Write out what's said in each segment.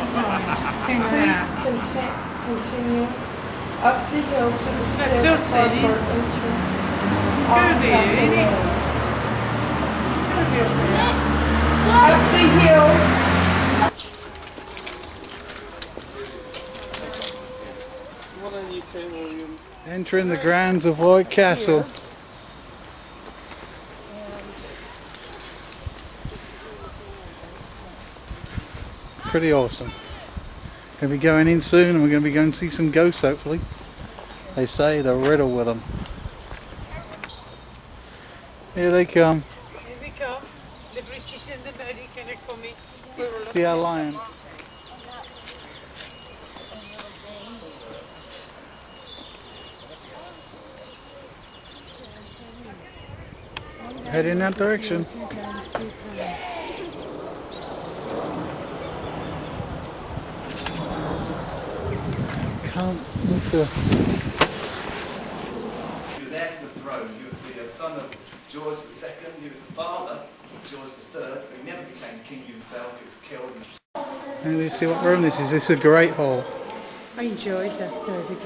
Please continue up the hill to the stairs for entrance. It's going to be easy. Up the hill. Entering the grounds of Wawick Castle. Pretty awesome. Going to be going in soon and we're going to be going to see some ghosts hopefully. They say they're riddled with them. Here they come. Here they come. The British and the American are coming. The Alliance. Head in that direction. Can't look to. He was heir to the throne. He was the son of George II. He was the father of George III, but he never became king himself. He was killed. And let's see what room this is. This is a great hall. I enjoyed that the ghost.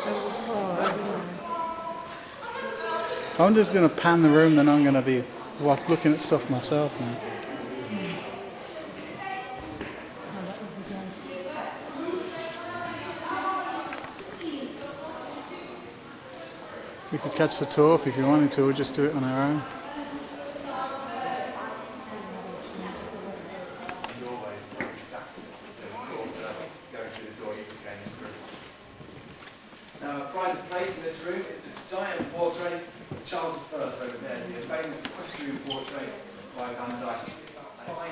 That was hard. I'm just going to pan the room, then I'm going to be looking at stuff myself now. We could catch the tour up if you wanted to, or just do it on our own. Now, a pride of place in this room is this giant portrait of Charles I over there, the famous equestrian portrait by Van Dyck. 5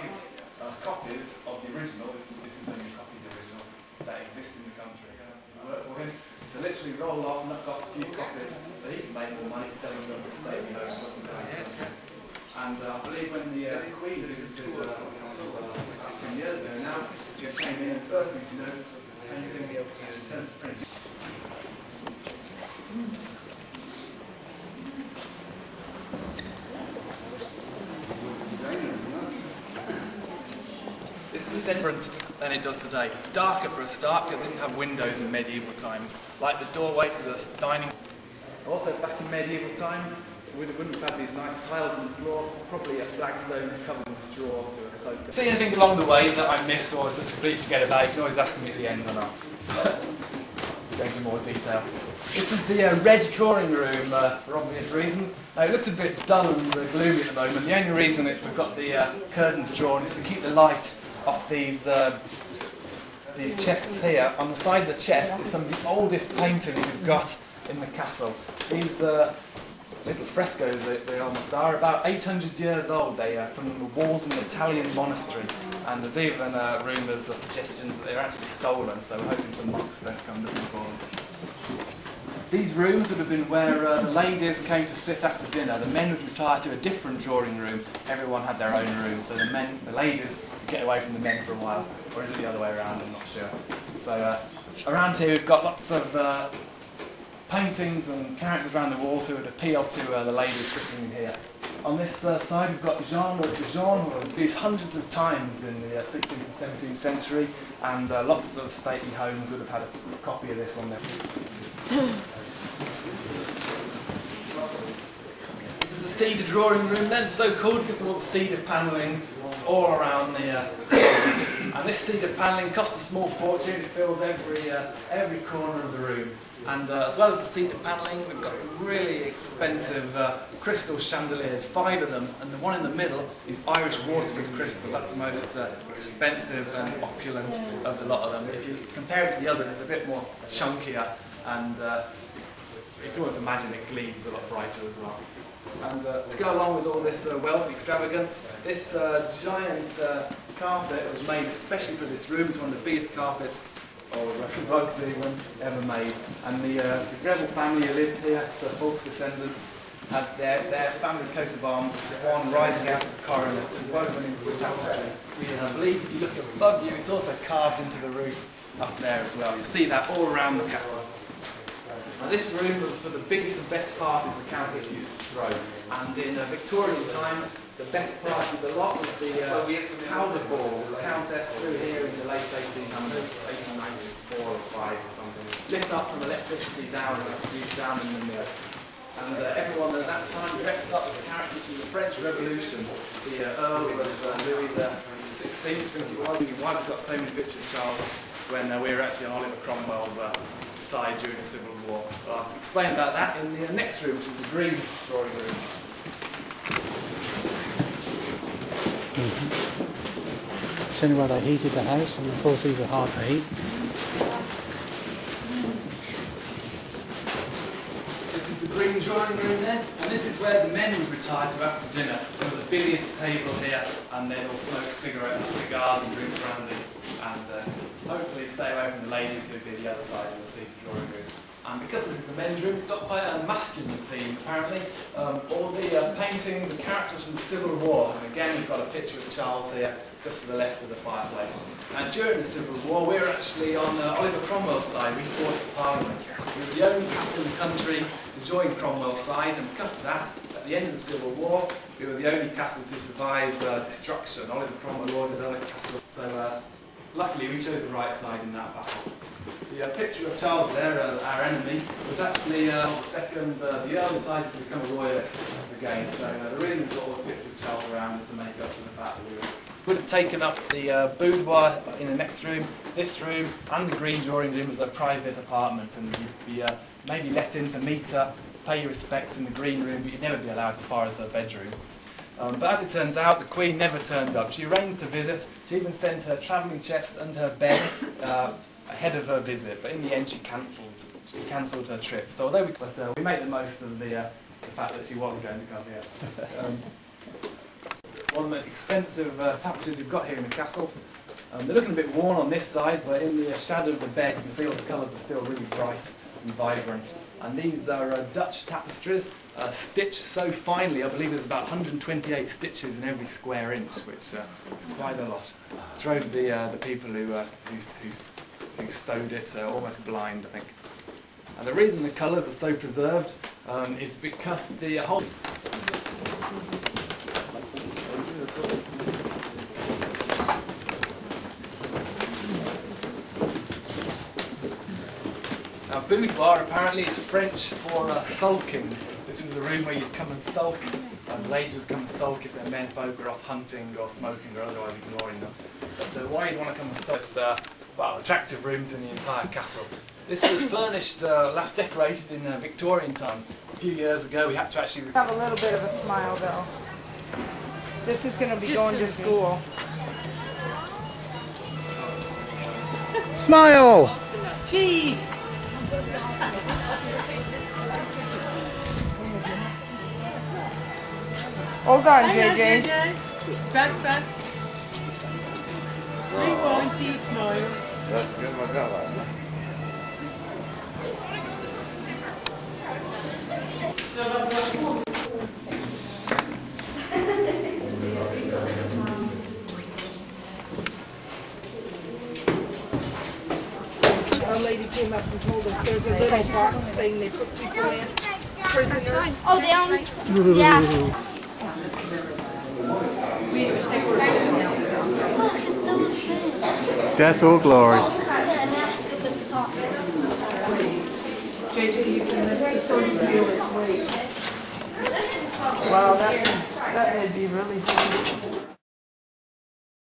copies of the original, this is only a copy of the original, that exist in the country. We work for him to literally roll off and knock off a few copies so he can make more money selling them to state homes. And I believe when the Queen visited about 10 years ago now, she came in and the first thing she noticed was this painting, and she turned to Prince. This is different than it does today. Darker for a start because it didn't have windows in medieval times, like the doorway to the dining. Also back in medieval times, we wouldn't have had these nice tiles on the floor, probably flagstones covered in straw to soak. See anything along the way that I miss or just completely forget about, you can always ask me at the end or not. Go into more detail. This is the red drawing room for obvious reasons. Now it looks a bit dull and gloomy at the moment. The only reason that we've got the curtains drawn is to keep the light off these chests here. On the side of the chest is some of the oldest paintings we've got in the castle. These little frescoes, they almost are, about 800 years old. They are from the walls of an Italian monastery. And there's even rumours or suggestions that they're actually stolen, so we're hoping some monks don't come looking for them. These rooms would have been where the ladies came to sit after dinner. The men would retire to a different drawing room. Everyone had their own room, so the ladies would get away from the men for a while. Or is it the other way around? I'm not sure. So around here we've got lots of paintings and characters around the walls who would appeal to the ladies sitting in here. On this side we've got Jean, who was used hundreds of times in the 16th and 17th century, and lots of stately homes would have had a copy of this on there. This is a cedar drawing room then, so called because of all the cedar panelling all around the and this cedar panelling costs a small fortune. It fills every corner of the room. And as well as the cedar panelling, we've got some really expensive crystal chandeliers, 5 of them, and the one in the middle is Irish Waterford crystal. That's the most expensive and opulent of the lot of them. If you compare it to the others, it's a bit more chunkier, and you can always imagine it gleams a lot brighter as well. And to go along with all this wealth extravagance, this giant carpet was made especially for this room. It's one of the biggest carpets or rugs even ever made. And the Greville family who lived here, the Fulks descendants, had their family coat of arms, a swan rising out of the coronet, woven into the tapestry. And I believe if you look above you, it's also carved into the roof up there as well. You'll see that all around the castle. Now this room was for the biggest and best parties the Countess used to throw, and in Victorian times the best price of the lot was the powder ball the Countess threw here in the late 1800s, 1894 or 5 or something. Lit up from electricity down and introduced down in the mill. And everyone at that time dressed up as characters from the French Revolution. The Earl was Louis the 16th, I think it was. Why we've got so many pictures of Charles when we were actually on Oliver Cromwell's side during the Civil War. I'll explain about that in the next room, which is the green drawing room. It's only where they heated the house, and of course these are hard to heat. This is the green drawing room then, and this is where the men would retire to after dinner. There was a billiards table here, and they'd all smoke cigars and drink brandy, and hopefully stay away from the ladies who'd be the other side of the drawing room. And because this is the men's room, it's got quite a masculine theme apparently. All the paintings and characters from the Civil War, and again we've got a picture of Charles here, just to the left of the fireplace. And during the Civil War, we were actually on Oliver Cromwell's side. We fought for Parliament. We were the only castle in the country to join Cromwell's side, and because of that, at the end of the Civil War, we were the only castle to survive destruction. Oliver Cromwell ordered other castles. So luckily we chose the right side in that battle. The picture of Charles there, our enemy, was actually the Earl decided to become a royalist again. So the reason we've got all the pictures of Charles around is to make up for the fact that we would have taken up the boudoir in the next room, this room, and the green drawing room as a private apartment, and you'd be maybe let in to meet her, pay your respects in the green room, but you'd never be allowed as far as her bedroom. But as it turns out, the Queen never turned up. She arranged to visit. She even sent her travelling chest and her bed ahead of her visit, but in the end she cancelled her trip. So although we made the most of the fact that she was going to come here. One of the most expensive tapestries we've got here in the castle. They're looking a bit worn on this side, but in the shadow of the bed you can see all the colours are still really bright and vibrant. And these are Dutch tapestries, stitched so finely. I believe there's about 128 stitches in every square inch, which is quite a lot. Drove the people who sewed it almost blind, I think. And the reason the colours are so preserved is because the whole... Now, boudoir apparently is French for sulking. This was a room where you'd come and sulk, and ladies would come and sulk if their men folk were off hunting or smoking or otherwise ignoring them. But why you'd want to come and sulk? Well, attractive rooms in the entire castle. This was furnished, last decorated in Victorian time. A few years ago we had to actually... Have a little bit of a smile though. This is going to be going to school. Smile! Cheese! Hold on, JJ. Back. Rewind, cheese, smile. Our lady came up and told us there's a little box thing they put people in. Prisoners. Oh, down? Yeah. Look at those things. Death or glory? The mask up at the top. JJ, you can lift the sort of feel its weight. Wow, that would be really fun.